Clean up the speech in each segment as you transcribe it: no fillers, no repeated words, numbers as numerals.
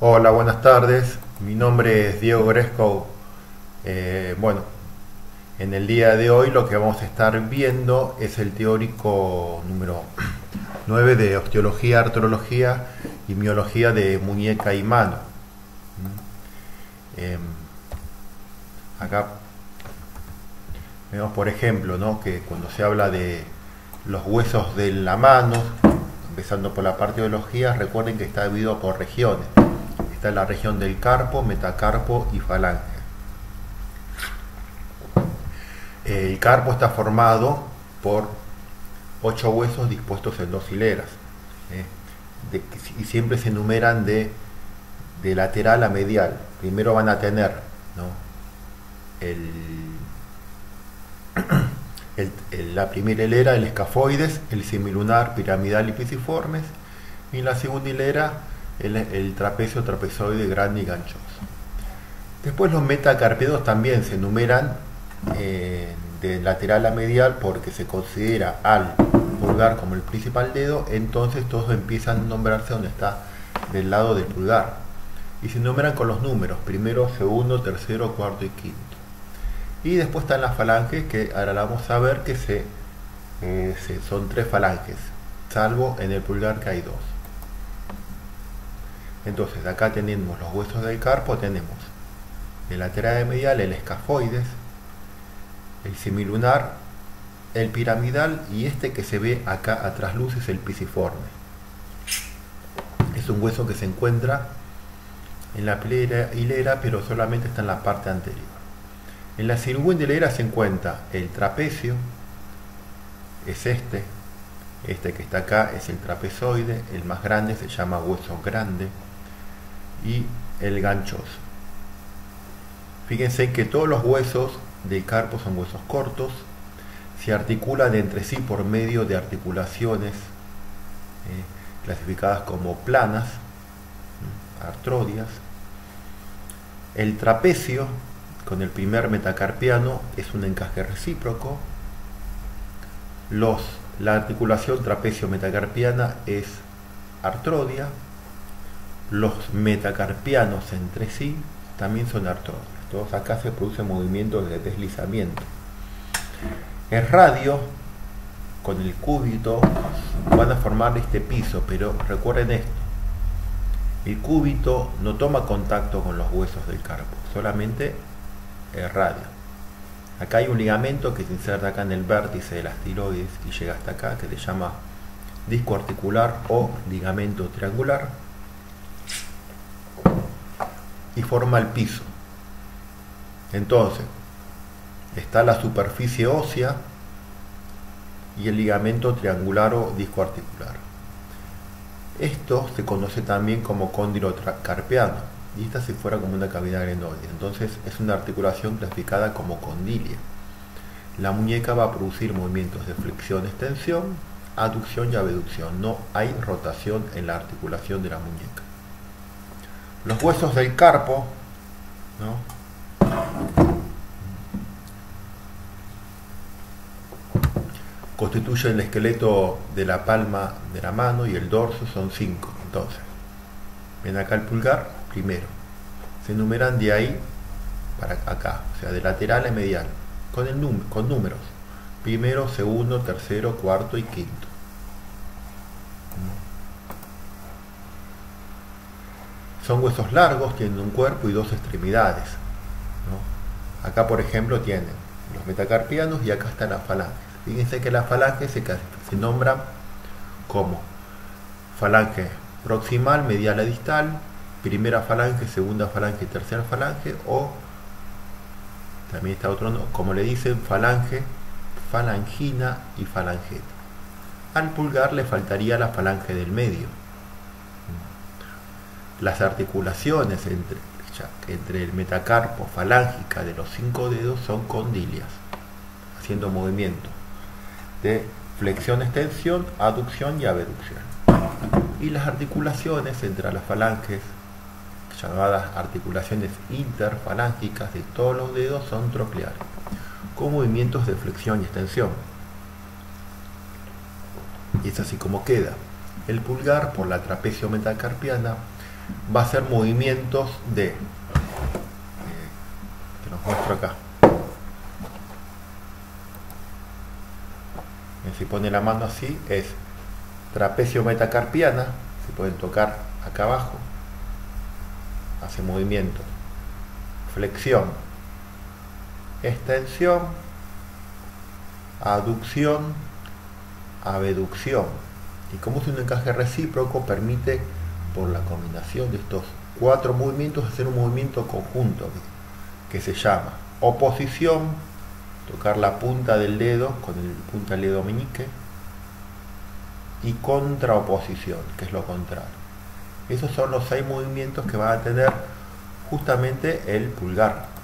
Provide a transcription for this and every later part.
Hola, buenas tardes. Mi nombre es Diego Gresco. Bueno, en el día de hoy lo que vamos a estar viendo es el teórico número 9 de osteología, artrología y miología de muñeca y mano. Eh, Acá vemos, por ejemplo, ¿no?, que cuando se habla de los huesos de la mano, empezando por la parte de biología, recuerden que está dividido por regiones. Está la región del carpo, metacarpo y falange. El carpo está formado por 8 huesos dispuestos en 2 hileras, ¿eh? Y siempre se enumeran de lateral a medial. Primero van a tener, ¿no?, la primera hilera, el escafoides, el semilunar, piramidal y pisiformes, y en la segunda hilera el trapecio, trapezoide, grande y ganchoso. Después los metacarpianos también se enumeran de lateral a medial porque se considera al pulgar como el principal dedo, entonces todos empiezan a nombrarse donde está del lado del pulgar y se enumeran con los números, primero, segundo, tercero, cuarto y quinto. Y después están las falanges, que ahora vamos a ver que son 3 falanges, salvo en el pulgar que hay 2. Entonces acá tenemos los huesos del carpo, tenemos el lateral medial, el escafoides, el semilunar, el piramidal y este que se ve acá a trasluz es el pisiforme. Es un hueso que se encuentra en la primera hilera, pero solamente está en la parte anterior. En la segunda hilera se encuentra el trapecio, es este que está acá es el trapezoide, el más grande se llama hueso grande, y el ganchoso. Fíjense que todos los huesos del carpo son huesos cortos, se articulan entre sí por medio de articulaciones clasificadas como planas, artrodias. El trapecio con el primer metacarpiano es un encaje recíproco. La articulación trapecio-metacarpiana es artrodia. Los metacarpianos entre sí también son artrodias. Todos acá se producen movimientos de deslizamiento. El radio con el cúbito van a formar este piso, pero recuerden esto: el cúbito no toma contacto con los huesos del carpo, solamente el radio. Acá hay un ligamento que se inserta acá en el vértice de las tiroides y llega hasta acá, que se llama disco articular o ligamento triangular, y forma el piso. Entonces está la superficie ósea y el ligamento triangular o disco articular. Esto se conoce también como cóndilo carpiano, y esta si fuera como una cavidad glenoidea. Entonces es una articulación clasificada como condilia. La muñeca va a producir movimientos de flexión, extensión, aducción y abducción. No hay rotación en la articulación de la muñeca. Los huesos del carpo, ¿no?, constituyen el esqueleto de la palma de la mano y el dorso son 5. Entonces, ven acá el pulgar, primero. Se enumeran de ahí para acá, o sea, de lateral a medial, con números. Primero, segundo, tercero, cuarto y quinto. Son huesos largos, tienen un cuerpo y 2 extremidades, ¿no? Acá, por ejemplo, tienen los metacarpianos y acá están las falanges. Fíjense que las falanges se nombran como falange proximal, medial a distal, primera falange, segunda falange y tercera falange, o también está otro, como le dicen, falange, falangina y falangeta. Al pulgar le faltaría la falange del medio. Las articulaciones entre el metacarpo falángica de los 5 dedos son condilias, haciendo movimiento de flexión, extensión, aducción y abducción. Y las articulaciones entre las falanges, llamadas articulaciones interfalángicas de todos los dedos, son trocleares, con movimientos de flexión y extensión. Y es así como queda. El pulgar, por la trapecio metacarpiana, va a ser movimientos de, te los muestro acá. Si pone la mano así, es trapecio metacarpiana, se pueden tocar acá abajo, hace movimiento, flexión, extensión, aducción, abducción. Y como es un encaje recíproco, permite, por la combinación de estos 4 movimientos, hacer un movimiento conjunto que se llama oposición, tocar la punta del dedo con el punta del dedo meñique, y contraoposición, que es lo contrario. Esos son los 6 movimientos que va a tener justamente el pulgar.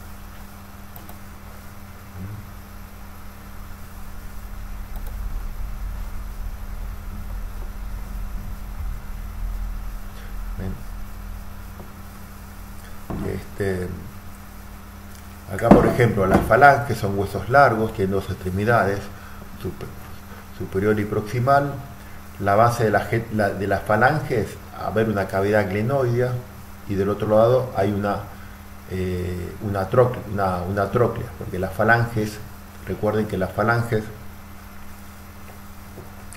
Acá, por ejemplo, las falanges son huesos largos, tienen 2 extremidades, superior y proximal. La base de las falanges, a ver, una cavidad glenoidea, y del otro lado hay una tróclea, porque las falanges, recuerden que las falanges,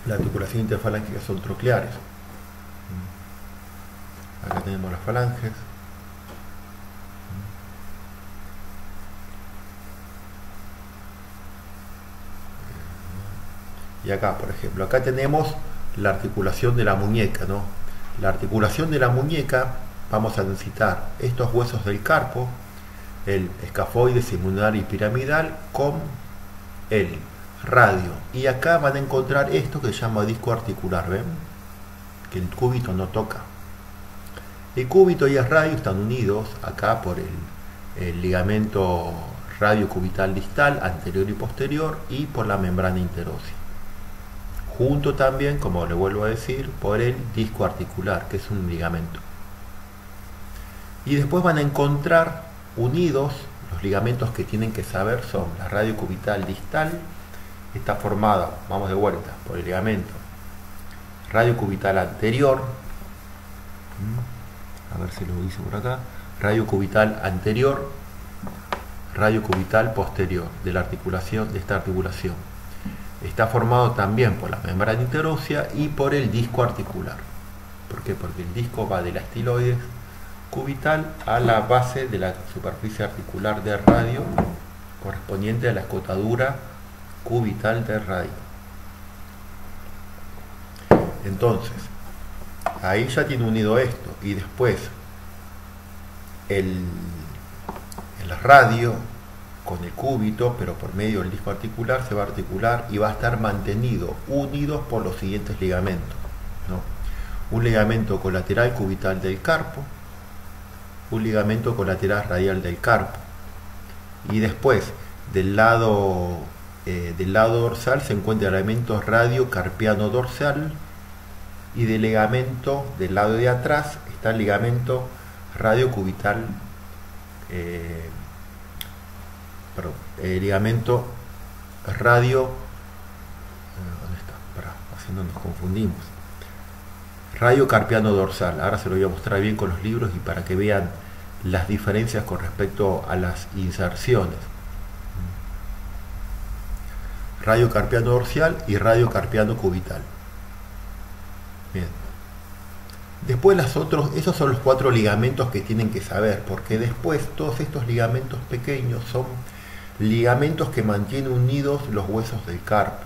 la articulación interfalángica son trocleares. Acá tenemos las falanges. Y acá, por ejemplo, acá tenemos la articulación de la muñeca, ¿no? La articulación de la muñeca, vamos a necesitar estos huesos del carpo, el escafoide, semilunar y piramidal, con el radio. Y acá van a encontrar esto que se llama disco articular, ¿ven? Que el cúbito no toca. El cúbito y el radio están unidos acá por el ligamento radiocubital distal, anterior y posterior, y por la membrana interósea. Junto también, como le vuelvo a decir, por el disco articular, que es un ligamento. Y después van a encontrar unidos los ligamentos que tienen que saber son la radiocubital distal, está formada, vamos de vuelta, por el ligamento radiocubital anterior, a ver si lo hice por acá, radiocubital anterior, radiocubital posterior de la articulación, de esta articulación. Está formado también por la membrana interósea y por el disco articular. ¿Por qué? Porque el disco va de la estiloides cubital a la base de la superficie articular del radio, correspondiente a la escotadura cubital del radio. Entonces, ahí ya tiene unido esto, y después el radio con el cúbito, pero por medio del disco articular, se va a articular y va a estar mantenido unidos por los siguientes ligamentos, ¿no? Un ligamento colateral cubital del carpo, un ligamento colateral radial del carpo, y después del lado dorsal se encuentra el ligamento radiocarpiano dorsal, y del ligamento del lado de atrás está el ligamento radiocubital el ligamento radio, ¿dónde está? Así no nos confundimos. Radiocarpiano dorsal. Ahora se lo voy a mostrar bien con los libros y para que vean las diferencias con respecto a las inserciones. Radiocarpiano dorsal y radiocarpiano cubital. Bien. Después esos son los 4 ligamentos que tienen que saber, porque después todos estos ligamentos pequeños son ligamentos que mantienen unidos los huesos del carpo,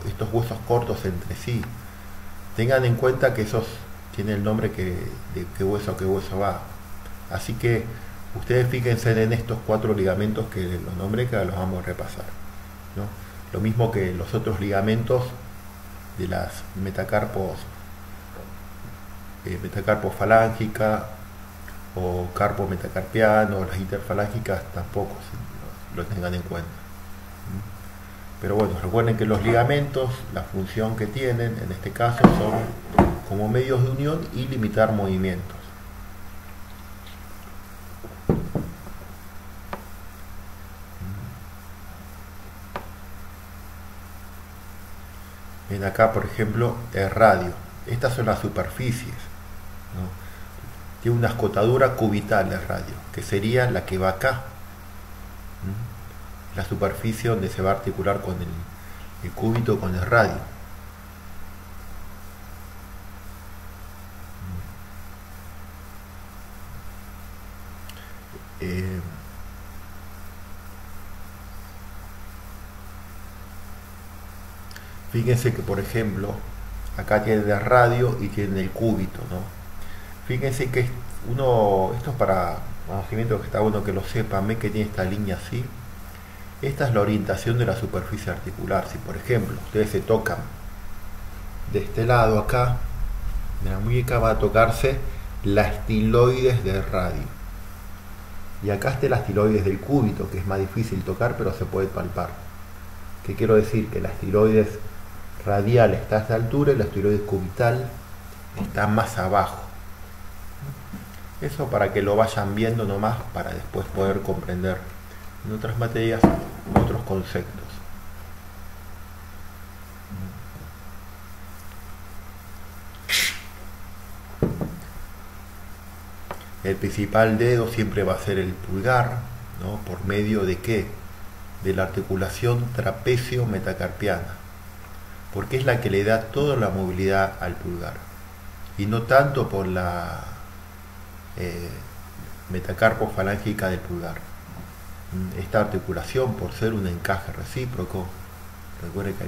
estos huesos cortos entre sí. Tengan en cuenta que esos tienen el nombre de qué hueso a qué hueso va. Así que ustedes fíjense en estos 4 ligamentos que los nombré, que los vamos a repasar, ¿no? Lo mismo que los otros ligamentos de las metacarpos falángica o carpo metacarpiano, las interfalángicas tampoco lo tengan en cuenta. Pero bueno, recuerden que los ligamentos, la función que tienen en este caso son como medios de unión y limitar movimientos. Ven acá, por ejemplo, el radio. Estas son las superficies, ¿no? Tiene una escotadura cubital el radio, que sería la que va acá. La superficie donde se va a articular con el cúbito con el radio. Fíjense que, por ejemplo, acá tienen el radio y tienen el cúbito, ¿no? Fíjense que esto es para conocimiento, que está bueno que lo sepan. Ven que tiene esta línea así. Esta es la orientación de la superficie articular. Si, por ejemplo, ustedes se tocan de este lado acá, de la muñeca, va a tocarse la estiloides del radio. Y acá está la estiloides del cúbito, que es más difícil tocar, pero se puede palpar. ¿Qué quiero decir? Que la estiloides radial está a esta altura y la estiloides cubital está más abajo. Eso para que lo vayan viendo nomás, para después poder comprender en otras materias otros conceptos. El principal dedo siempre va a ser el pulgar, ¿no? ¿Por medio de qué? De la articulación trapecio-metacarpiana, porque es la que le da toda la movilidad al pulgar, y no tanto por la metacarpofalángica del pulgar. Esta articulación, por ser un encaje recíproco, recuerden que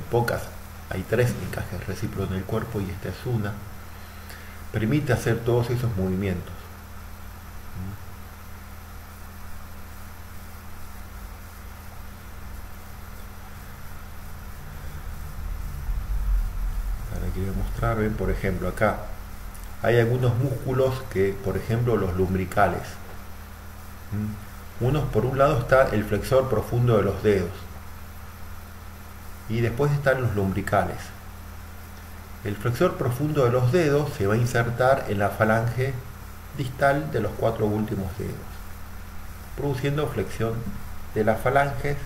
hay 3 encajes recíprocos en el cuerpo y esta es una, permite hacer todos esos movimientos. Ahora quiero mostrar, ven, por ejemplo, acá hay algunos músculos que, por ejemplo, los lumbricales. Por un lado está el flexor profundo de los dedos y después están los lumbricales. El flexor profundo de los dedos se va a insertar en la falange distal de los 4 últimos dedos, produciendo flexión de las falanges,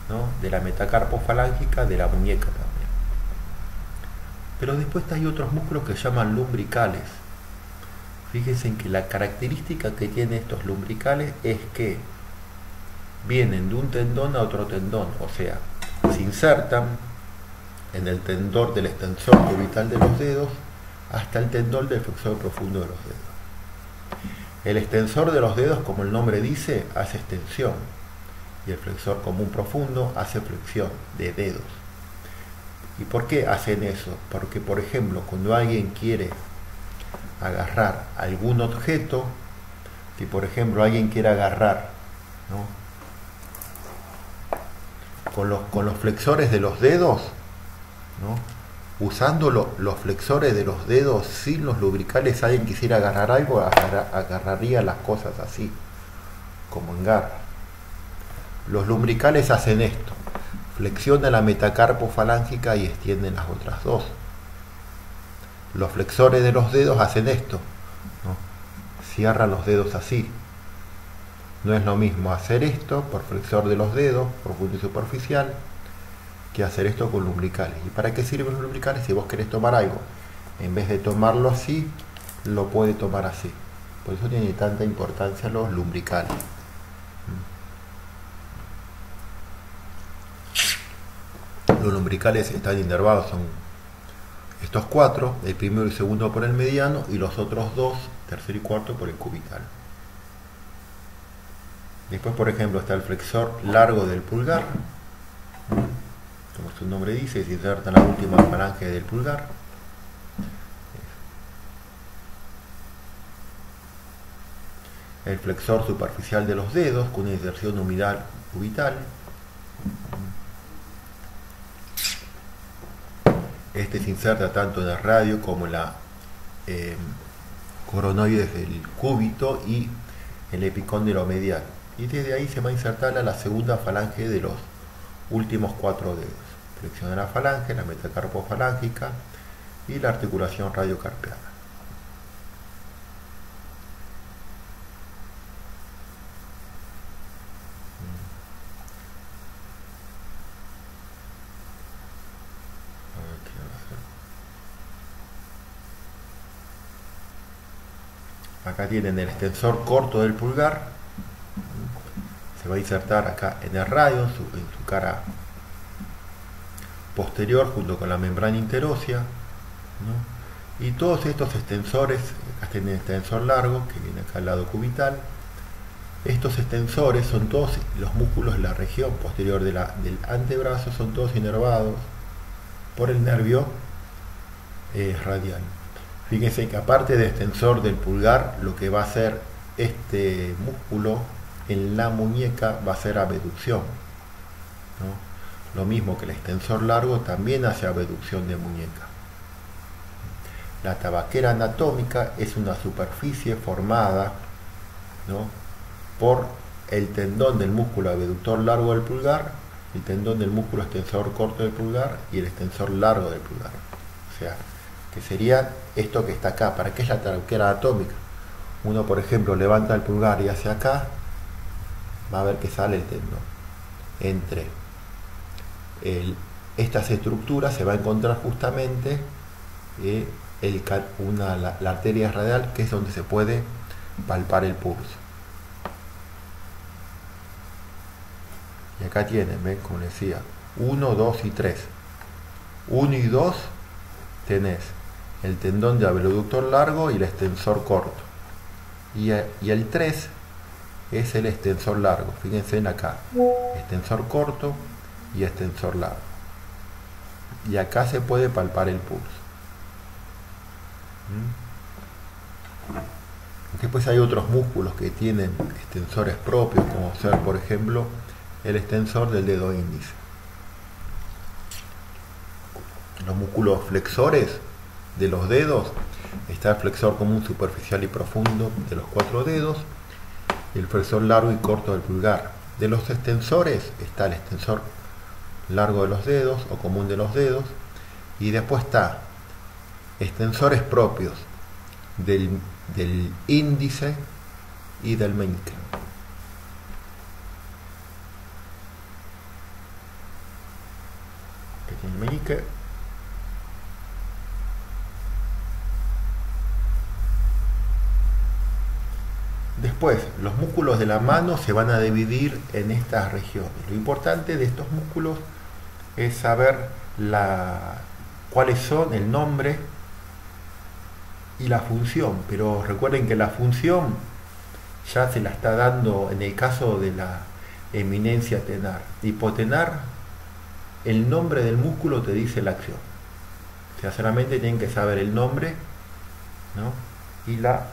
¿no? De la metacarpofalángica de la muñeca también. Pero después hay otros músculos que se llaman lumbricales. Fíjense en que la característica que tienen estos lumbricales es que vienen de un tendón a otro tendón, o sea, se insertan en el tendón del extensor cubital de los dedos hasta el tendón del flexor profundo de los dedos. El extensor de los dedos, como el nombre dice, hace extensión, y el flexor común profundo hace flexión de dedos. ¿Y por qué hacen eso? Porque, por ejemplo, cuando alguien quiere agarrar algún objeto, si por ejemplo alguien quiere agarrar, ¿no? con los flexores de los dedos, ¿no? Usando los flexores de los dedos sin los lubricales, alguien quisiera agarrar algo, agarraría las cosas así, como en garra. Los lumbricales hacen esto: flexiona la metacarpofalángica y extienden las otras dos. Los flexores de los dedos hacen esto, ¿no? Cierran los dedos así. No es lo mismo hacer esto por flexor de los dedos, profundo y superficial, que hacer esto con lumbricales. ¿Y para qué sirven los lumbricales? Si vos querés tomar algo, en vez de tomarlo así, lo puede tomar así. Por eso tiene tanta importancia los lumbricales. Los lumbricales están inervados, son estos 4, el primero y segundo por el mediano y los otros 2, tercero y cuarto, por el cubital. Después, por ejemplo, está el flexor largo del pulgar, como su nombre dice, se inserta en la última falange del pulgar. El flexor superficial de los dedos con una inserción umbilical cubital. Este se inserta tanto en el radio como en la coronoides del cúbito y el epicóndilo medial. Y desde ahí se va a insertar a la segunda falange de los últimos 4 dedos. Flexión de la falange, la metacarpofalángica y la articulación radiocarpiana. Acá tienen el extensor corto del pulgar, se va a insertar acá en el radio, en su cara posterior junto con la membrana interósea, ¿no? Y todos estos extensores, acá tienen el extensor largo que viene acá al lado cubital. Estos extensores son todos los músculos de la región posterior del antebrazo, son todos inervados por el nervio radial. Fíjense que aparte del extensor del pulgar, lo que va a hacer este músculo en la muñeca va a ser abducción, ¿no? Lo mismo que el extensor largo también hace abducción de muñeca. La tabaquera anatómica es una superficie formada, ¿no?, por el tendón del músculo abductor largo del pulgar, el tendón del músculo extensor corto del pulgar y el extensor largo del pulgar. O sea, que sería esto que está acá. ¿Para qué es la tabaquera anatómica? Uno, por ejemplo, levanta el pulgar y hace acá, va a ver que sale el tendón. Entre estas estructuras se va a encontrar justamente la arteria radial, que es donde se puede palpar el pulso. Y acá tienen, ven, como les decía, 1, 2 y 3. 1 y 2 tenés el tendón de abductor largo y el extensor corto. Y el 3 es el extensor largo. Fíjense en acá, extensor corto y extensor largo. Y acá se puede palpar el pulso. Después hay otros músculos que tienen extensores propios, como ser, por ejemplo, el extensor del dedo índice. Los músculos flexores de los dedos, está el flexor común superficial y profundo de los 4 dedos y el flexor largo y corto del pulgar. De los extensores está el extensor largo de los dedos o común de los dedos, y después está extensores propios del índice y del meñique. El meñique después, los músculos de la mano se van a dividir en estas regiones. Lo importante de estos músculos es saber cuáles son, el nombre y la función, pero recuerden que la función ya se la está dando en el caso de la eminencia tenar. Hipotenar, el nombre del músculo te dice la acción. O sea, solamente tienen que saber el nombre, ¿no?, y la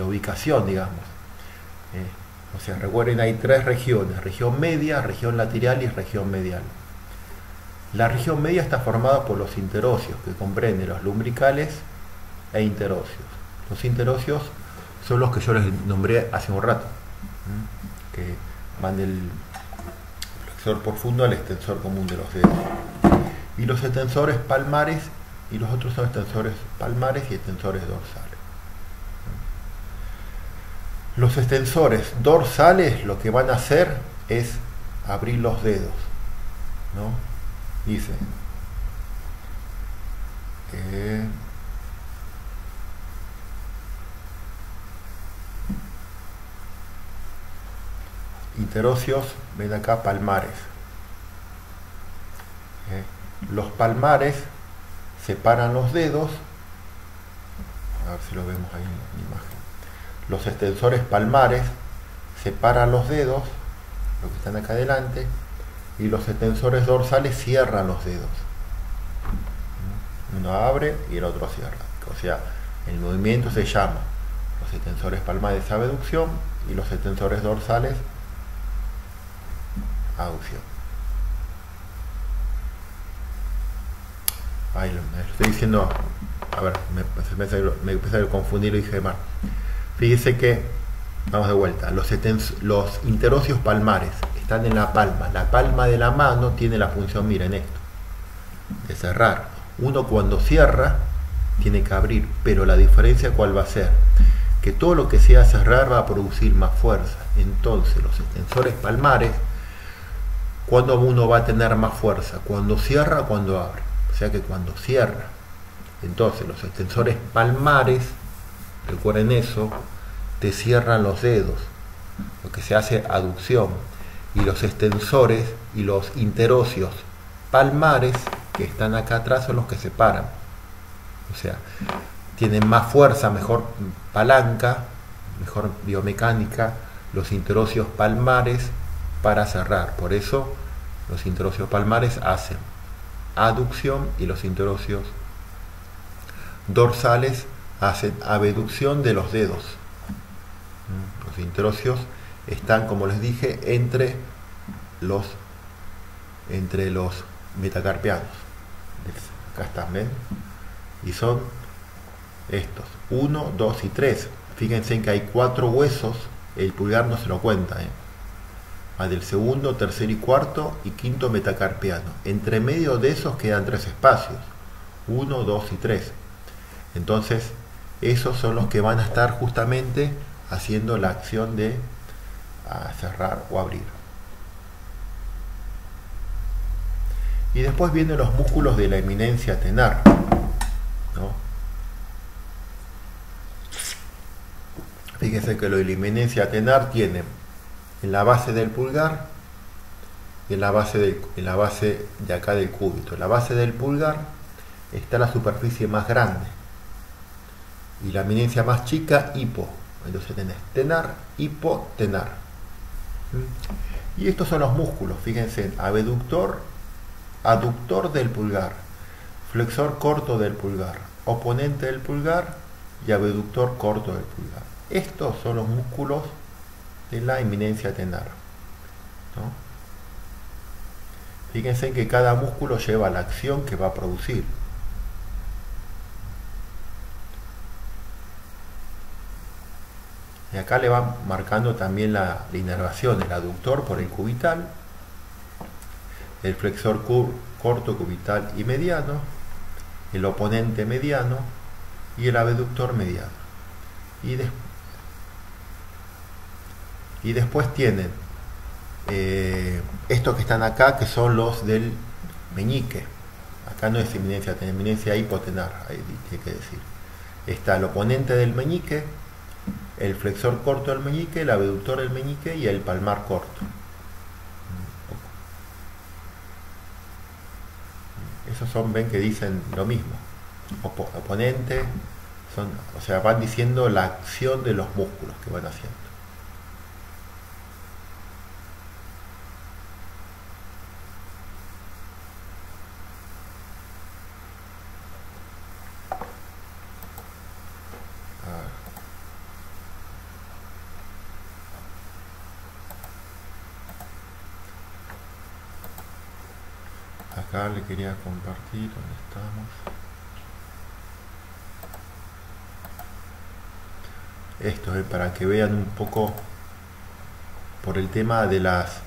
ubicación, digamos. O sea, recuerden, hay 3 regiones: región media, región lateral y región medial. La región media está formada por los interóseos, que comprenden los lumbricales e interóseos. Los interóseos son los que yo les nombré hace un rato, que van del flexor profundo al extensor común de los dedos. Y los extensores palmares, y los otros son extensores palmares y extensores dorsales. Los extensores dorsales lo que van a hacer es abrir los dedos, ¿no? Dice interóseos, ven acá, palmares. Los palmares separan los dedos, a ver si lo vemos ahí en la imagen. Los extensores palmares separan los dedos, los que están acá adelante, y los extensores dorsales cierran los dedos. Uno abre y el otro cierra. O sea, el movimiento se llama los extensores palmares abducción y los extensores dorsales aducción. Ahí lo estoy diciendo, a ver, me empecé a confundir y dije mal. Fíjese que, vamos de vuelta, los interóseos palmares están en la palma de la mano tiene la función, miren esto, de cerrar. Uno cuando cierra tiene que abrir, pero la diferencia ¿cuál va a ser? Que todo lo que sea cerrar va a producir más fuerza. Entonces los extensores palmares, ¿cuándo uno va a tener más fuerza? Cuando cierra o cuando abre. O sea que cuando cierra. Entonces los extensores palmares recuerden eso, te cierran los dedos, lo que se hace aducción, y los extensores y los interóseos palmares que están acá atrás son los que separan. O sea, tienen más fuerza, mejor palanca, mejor biomecánica, los interóseos palmares para cerrar. Por eso los interóseos palmares hacen aducción y los interóseos dorsales hacen abducción de los dedos. Los interóseos están, como les dije, entre los metacarpianos. Acá están, ¿ven? Y son estos, 1, 2 y 3. Fíjense en que hay 4 huesos, el pulgar no se lo cuenta, del segundo, tercer y cuarto y quinto metacarpiano. Entre medio de esos quedan 3 espacios, 1, 2 y 3. Entonces, esos son los que van a estar justamente haciendo la acción de cerrar o abrir. Y después vienen los músculos de la eminencia tenar, ¿no? Fíjense que lo de la eminencia tenar tiene en la base del pulgar y en la base de acá del cúbito. En la base del pulgar está la superficie más grande y la eminencia más chica, hipo. Entonces tenés tenar, hipo, tenar. Y estos son los músculos, fíjense, abductor, aductor del pulgar, flexor corto del pulgar, oponente del pulgar y abductor corto del pulgar. Estos son los músculos de la eminencia tenar, ¿no? Fíjense que cada músculo lleva la acción que va a producir. Y acá le van marcando también la inervación, el aductor por el cubital, el flexor corto, cubital y mediano, el oponente mediano y el abductor mediano. Y después tienen estos que están acá, que son los del meñique. Acá no es eminencia tenar, eminencia hipotenar, ahí tiene que decir. Está el oponente del meñique, el flexor corto del meñique, el abductor del meñique y el palmar corto. Esos son, ven que dicen lo mismo. Oponente, o sea, van diciendo la acción de los músculos que van haciendo. Acá le quería compartir donde estamos. Esto es para que vean un poco por el tema de las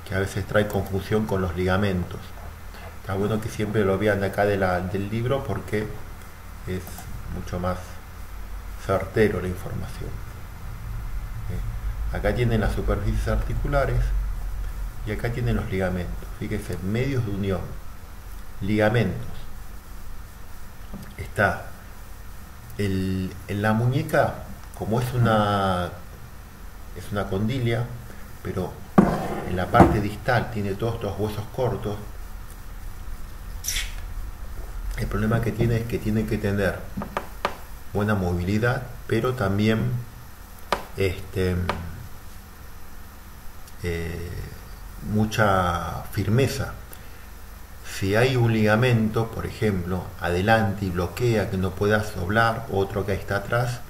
que a veces trae confusión con los ligamentos. Está bueno que siempre lo vean de acá del libro porque es mucho más certero la información. Acá tienen las superficies articulares y acá tienen los ligamentos. Fíjense, medios de unión. Ligamentos. Está en la muñeca, como es una condilia, pero en la parte distal tiene todos estos huesos cortos. El problema que tiene es que tiene que tener buena movilidad, pero también mucha firmeza. Si hay un ligamento, por ejemplo, adelante y bloquea que no puedas doblar, otro que está atrás,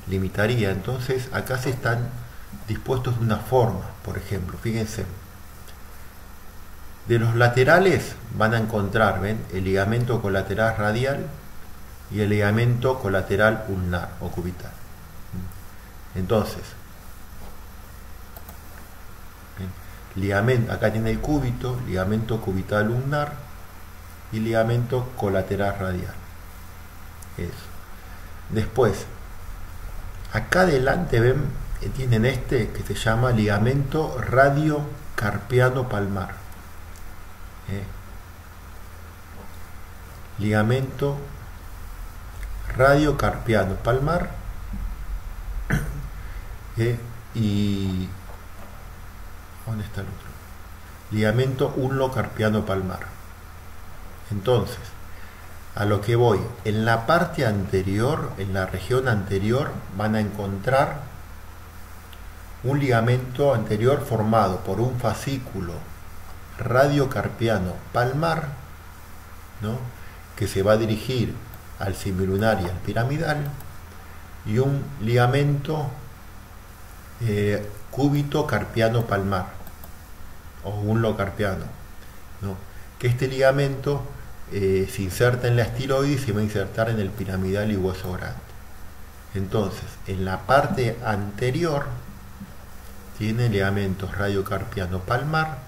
limitaría. Entonces acá se están dispuestos de una forma, por ejemplo, fíjense. De los laterales van a encontrar, ¿ven?, el ligamento colateral radial y el ligamento colateral ulnar o cubital. Entonces, ligamento, acá tiene el cúbito, ligamento cubital ulnar y ligamento colateral radial. Eso. Después, acá adelante ven, tienen este que se llama ligamento radiocarpiano palmar. Ligamento radiocarpiano palmar Y ¿dónde está el otro? Ligamento ulnocarpiano palmar. Entonces, a lo que voy, en la parte anterior, en la región anterior, van a encontrar un ligamento anterior formado por un fascículo radiocarpiano palmar, ¿no?, que se va a dirigir al semilunar y al piramidal, y un ligamento cúbito carpiano palmar o ulnocarpiano, ¿no?, que este ligamento se inserta en la estiloides y se va a insertar en el piramidal y hueso grande. Entonces, en la parte anterior tiene ligamentos radiocarpiano palmar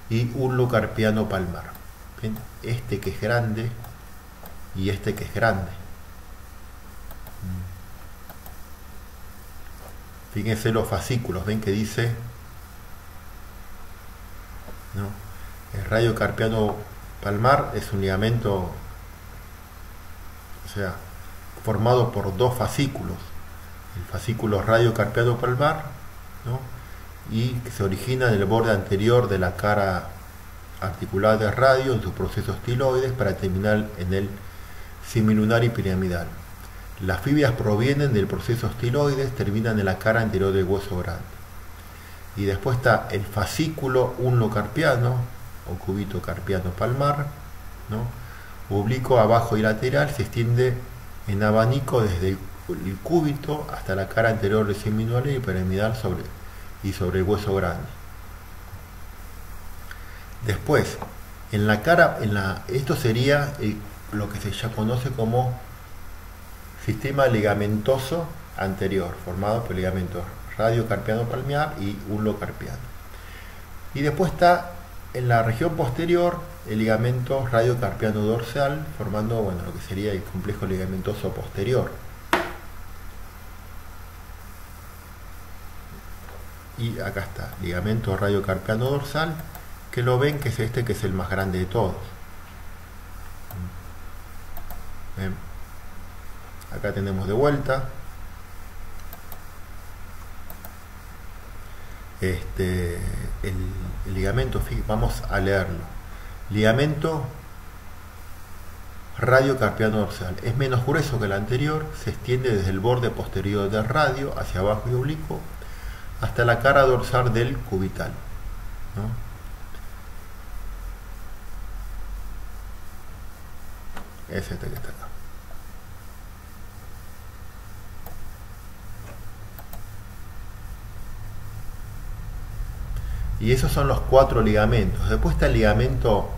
y ulnocarpiano palmar. ¿Ven? Este que es grande y este que es grande. Fíjense los fascículos, ven que dice, ¿no?, el radiocarpiano palmar es un ligamento, o sea, formado por dos fascículos, el fascículo radiocarpiano palmar, ¿no?, y que se origina en el borde anterior de la cara articular del radio en su proceso estiloides para terminar en el semilunar y piramidal. Las fibrias provienen del proceso estiloides, terminan en la cara anterior del hueso grande. Y después está el fascículo ulnocarpiano o cúbito carpiano palmar, ¿no?, oblicuo abajo y lateral, se extiende en abanico desde el cúbito hasta la cara anterior del semilunar y piramidal sobre el hueso grande. Después, en la cara, esto sería lo que se ya conoce como sistema ligamentoso anterior, formado por ligamentos radiocarpiano palmar y ulnocarpiano. Y después está en la región posterior el ligamento radiocarpiano dorsal, formando, bueno, lo que sería el complejo ligamentoso posterior. Y acá está, ligamento radiocarpiano dorsal, que lo ven que es este, que es el más grande de todos. ¿Ven? Acá tenemos de vuelta el ligamento, vamos a leerlo. Ligamento radiocarpiano dorsal es menos grueso que el anterior, se extiende desde el borde posterior del radio hacia abajo y oblicuo hasta la cara dorsal del cubital, ¿no? Es este que está acá. Y esos son los 4 ligamentos. Después está el ligamento,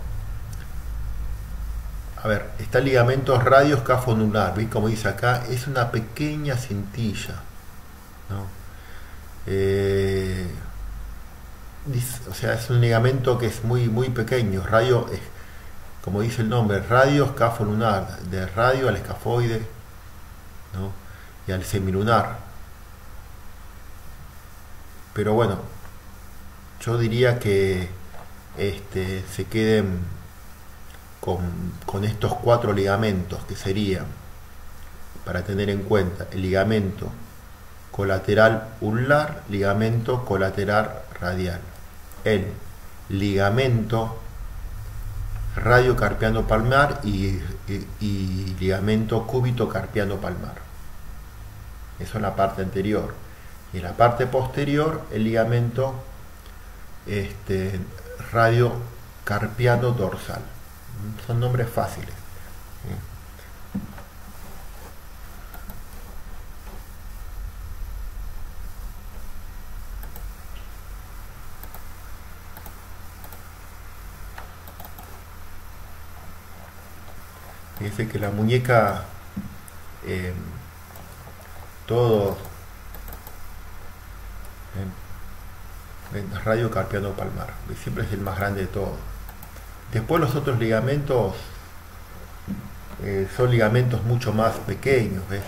está el ligamento radioescafonular, ¿ves? Como dice acá, es una pequeña cintilla, ¿no? O sea, es un ligamento que es muy pequeño, como dice el nombre, radioescafonular, de radio al escafoide, ¿no?, y al semilunar. Pero bueno, yo diría que se queden con estos 4 ligamentos, que serían, para tener en cuenta, el ligamento colateral ulnar, ligamento colateral radial, el ligamento radiocarpiano palmar y ligamento cúbito carpiano palmar. Eso en la parte anterior. Y en la parte posterior, el ligamento radiocarpiano dorsal. Son nombres fáciles. Fíjense que la muñeca, todo radiocarpiano palmar, siempre es el más grande de todos. Después los otros ligamentos son ligamentos mucho más pequeños, ¿ves?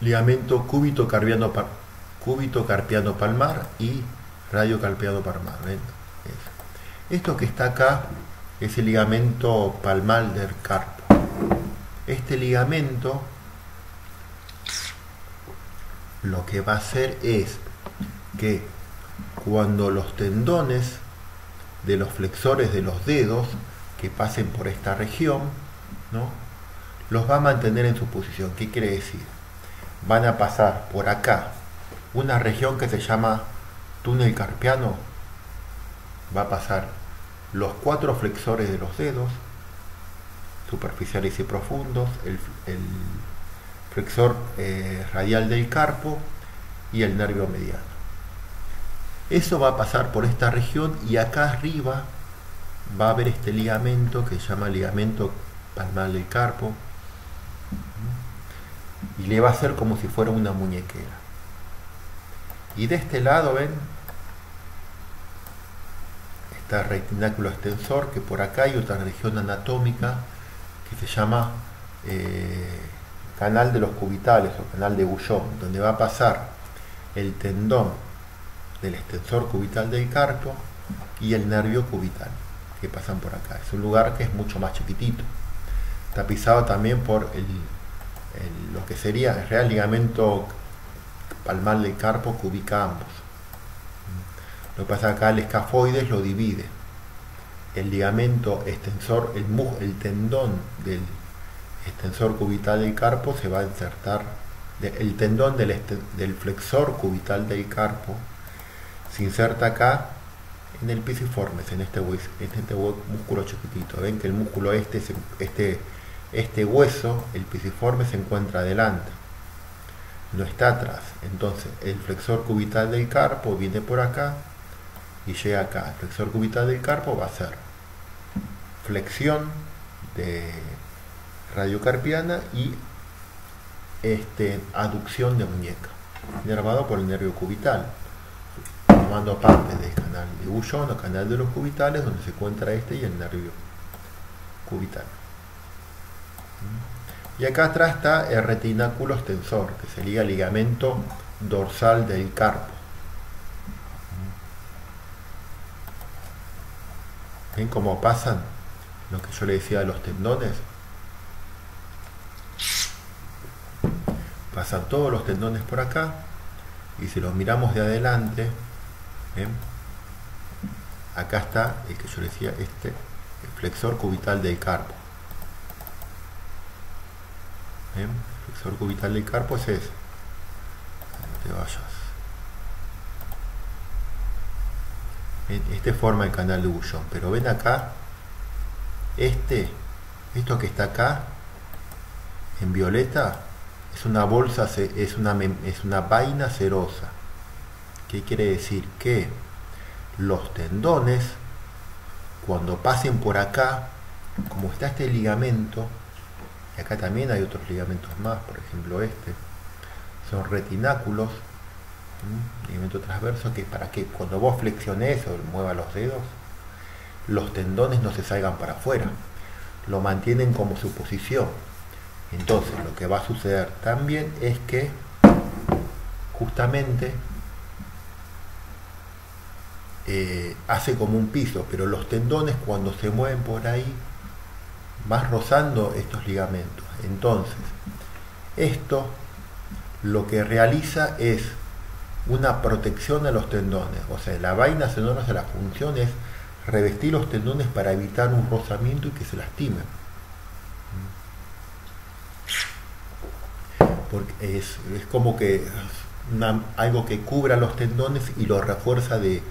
Ligamento cúbito carpiano palmar y radiocarpiano palmar, ¿ven? Esto que está acá es el ligamento palmar del carpo. Este ligamento lo que va a hacer es que cuando los tendones de los flexores de los dedos que pasen por esta región, ¿no?, los va a mantener en su posición. ¿Qué quiere decir? Van a pasar por acá una región que se llama túnel carpiano. Va a pasar los 4 flexores de los dedos, superficiales y profundos, el flexor radial del carpo y el nervio mediano. Eso va a pasar por esta región y acá arriba va a haber este ligamento que se llama ligamento palmar del carpo y le va a hacer como si fuera una muñequera. Y de este lado, ven, está el retináculo extensor, que por acá hay otra región anatómica que se llama canal de los cubitales o canal de Bouchon, donde va a pasar el tendón del extensor cubital del carpo y el nervio cubital, que pasan por acá. Es un lugar que es mucho más chiquitito, tapizado también por lo que sería el real ligamento palmar del carpo que ubica ambos. Lo que pasa acá, el escafoides lo divide. El ligamento extensor, el tendón del extensor cubital del carpo se va a insertar, el tendón del flexor cubital del carpo se inserta acá en el pisiformes, en este músculo chiquitito. Ven que el músculo este hueso, el pisiforme, se encuentra adelante, no está atrás. Entonces el flexor cubital del carpo viene por acá y llega acá. El flexor cubital del carpo va a ser flexión de radiocarpiana y aducción de muñeca, inervado por el nervio cubital, formando parte del canal de Bouchon o canal de los cubitales, donde se encuentra y el nervio cubital. Y acá atrás está el retináculo extensor, que sería el ligamento dorsal del carpo. ¿Ven cómo pasan lo que yo le decía de los tendones? Pasan todos los tendones por acá, y si los miramos de adelante, ¿ven? Acá está el que yo le decía, el flexor cubital del carpo. ¿Ven? El flexor cubital del carpo es ese. No te vayas. ¿Ven? Forma el canal de Bouchon, pero ven acá, esto que está acá en violeta es una bolsa, es una vaina serosa. ¿Qué quiere decir? Que los tendones, cuando pasen por acá, como está este ligamento, y acá también hay otros ligamentos más, por ejemplo son retináculos, ligamento transverso, que para que cuando vos flexiones o muevas los dedos, los tendones no se salgan para afuera, lo mantienen como su posición. Entonces lo que va a suceder también es que justamente hace como un piso, pero los tendones cuando se mueven por ahí van rozando estos ligamentos. Entonces esto lo que realiza es una protección a los tendones. O sea, la vaina serosa, la función es revestir los tendones para evitar un rozamiento y que se lastimen. Porque es como que algo que cubra los tendones y los refuerza de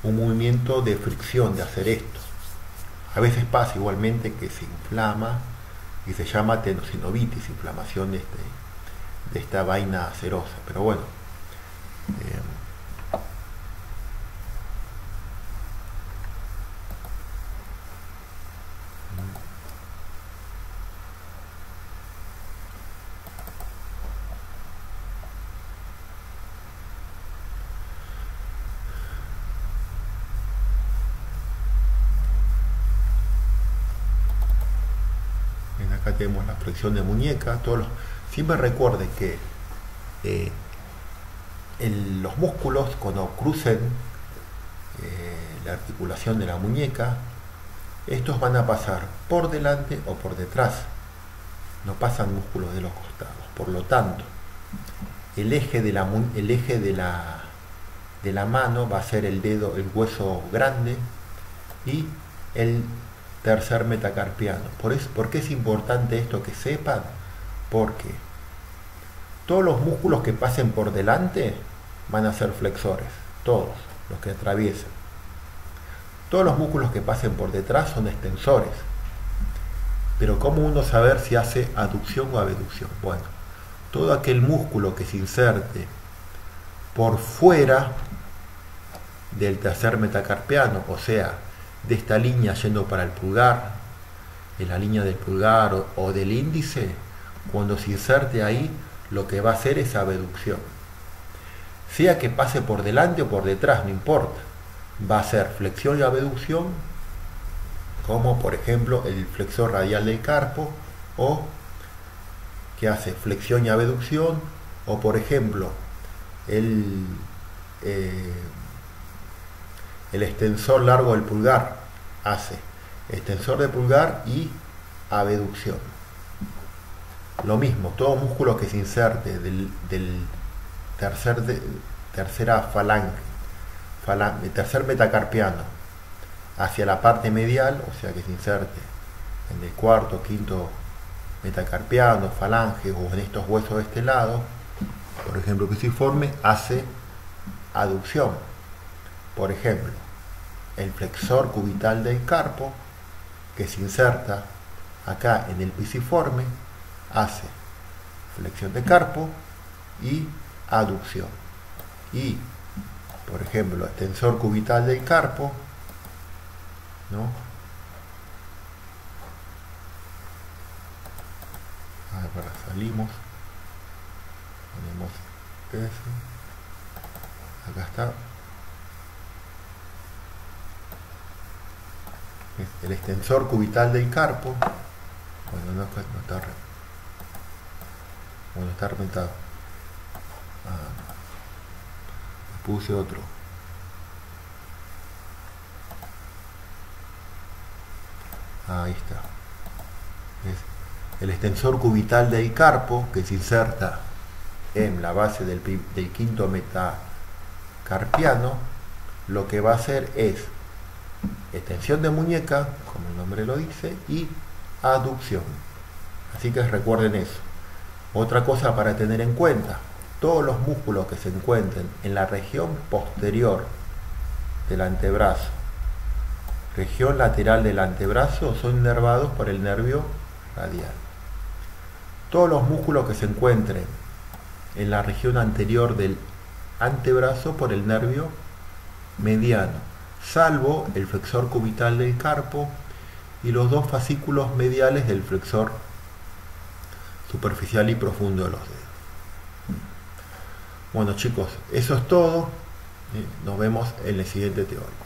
un movimiento de fricción, de hacer esto. A veces pasa igualmente que se inflama y se llama tenosinovitis, inflamación de esta vaina serosa. Pero bueno, acá tenemos la flexión de muñeca. Siempre recuerden que los músculos, cuando crucen la articulación de la muñeca, estos van a pasar por delante o por detrás, no pasan músculos de los costados. Por lo tanto, el eje de la mano va a ser el dedo, el hueso grande, y el tercer metacarpiano. ¿Por qué es importante esto que sepan? Porque todos los músculos que pasen por delante van a ser flexores, todos los que atraviesen. Todos los músculos que pasen por detrás son extensores. Pero ¿cómo uno saber si hace aducción o abducción? Bueno, todo aquel músculo que se inserte por fuera del tercer metacarpiano, o sea, de esta línea yendo para el pulgar, en la línea del pulgar o del índice, cuando se inserte ahí, lo que va a hacer es abducción. Sea que pase por delante o por detrás, no importa. Va a ser flexión y abducción, como por ejemplo el flexor radial del carpo, o que hace flexión y abducción, o por ejemplo el extensor largo del pulgar hace extensor de pulgar y abducción. Lo mismo, todo músculo que se inserte del tercera falange, tercer metacarpiano hacia la parte medial, o sea que se inserte en el cuarto, quinto metacarpiano, falange o en estos huesos de este lado, por ejemplo pisiforme, hace aducción. Por ejemplo, el flexor cubital del carpo, que se inserta acá en el pisiforme, hace flexión de carpo y aducción. Y, por ejemplo, extensor cubital del carpo, ¿no? Ahora salimos, ponemos ese, acá está. El extensor cubital del carpo, bueno, no está reventado. Puse otro. Ahí está. ¿Ves? El extensor cubital del carpo, que se inserta en la base del quinto metacarpiano, lo que va a hacer es extensión de muñeca, como el nombre lo dice, y aducción. Así que recuerden eso. Otra cosa para tener en cuenta: todos los músculos que se encuentren en la región posterior del antebrazo, región lateral del antebrazo, son inervados por el nervio radial. Todos los músculos que se encuentren en la región anterior del antebrazo por el nervio mediano, salvo el flexor cubital del carpo y los dos fascículos mediales del flexor superficial y profundo de los dedos. Bueno chicos, eso es todo. Nos vemos en el siguiente teórico.